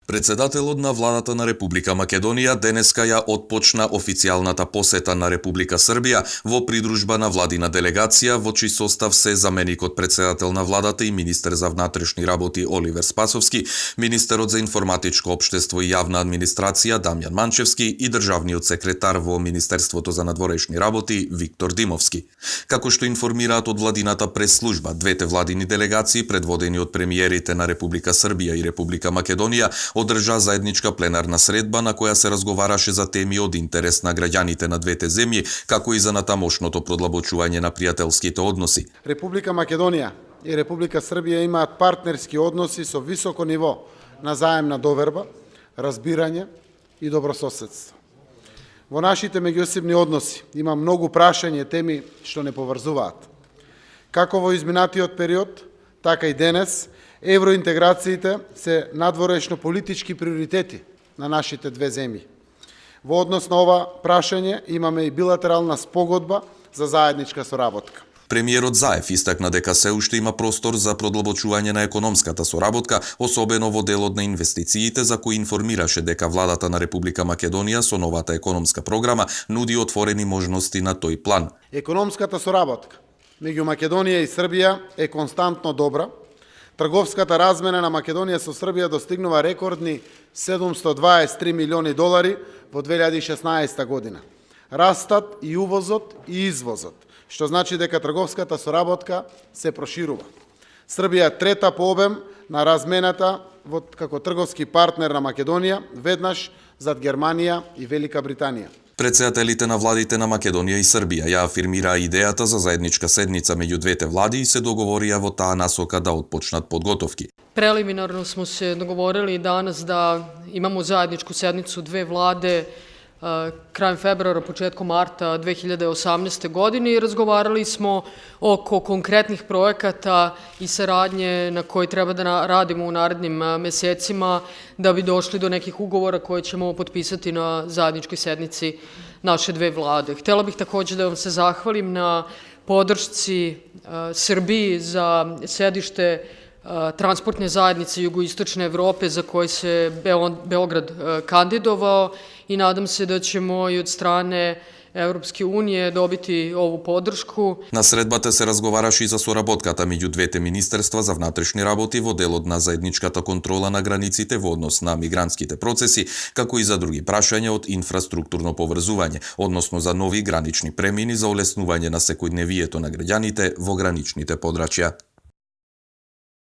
Председателот на владата на Република Македонија денеска ја отпочна официјалната посета на Република Србија во придружба на владина делегација, во чиј состав се заменикот председател на владата и министер за внатрешни работи Оливер Спасовски, министерот за информатичко општество и јавна администрација Дамјан Манчевски и државниот секретар во Министерството за надворешни работи Виктор Димовски. Како што информираат од владината прес-служба, двете владини делегации, предводени од премиерите на Република Србија и Република Македонија, одржа заедничка пленарна средба на која се разговараше за теми од интерес на граѓаните на двете земји, како и за натамошното продлабочување на пријателските односи. Република Македонија и Република Србија имаат партнерски односи со високо ниво на заемна доверба, разбирање и добрососедство. Во нашите меѓусебни односи има многу прашања и теми што не поврзуваат. Како во изминатиот период, така и денес, евроинтеграциите се надворешно политички приоритети на нашите две земји. Во однос на ова прашање имаме и билатерална спогодба за заедничка соработка. Премиерот Заев истакна дека се уште има простор за продлабочување на економската соработка, особено во делот на инвестициите, за кои информираше дека владата на Република Македонија со новата економска програма нуди отворени можности на тој план. Економската соработка меѓу Македонија и Србија е константно добра. Трговската размена на Македонија со Србија достигнува рекордни $723 милиони во 2016 година. Растат и увозот и извозот, што значи дека трговската соработка се проширува. Србија е трета по обем на размената како трговски партнер на Македонија, веднаш зад Германија и Велика Британија. Председателите на владите на Македонија и Србија ја афирмираа идејата за заедничка седница меѓу двете влади и се договорија во таа насока да отпочнат подготовки. Preliminarno smo se dogovorili danas da imamo zajedničku sednicu dve vlade krajem februara, početkom marta 2018. godine i razgovarali smo oko konkretnih projekata i saradnje na koji treba da radimo u narednim mesecima da bi došli do nekih ugovora koje ćemo potpisati na zajedničkoj sednici naše dve vlade. Htela bih takođe da vam se zahvalim na podršci Srbiji za sedište transportne zajednice jugoistočne Evrope za koje se Beograd kandidovao i nadam se da ćemo i od strane Европske unije dobiti ovu podršku. На средбата се разговараше и за соработката меѓу двете министерства за внатрешни работи во делот на заедничката контрола на границите во однос на мигрантските процеси, како и за други прашања од инфраструктурно поврзување, односно за нови гранични премини за олеснување на секојдневието на граѓаните во граничните подрачја.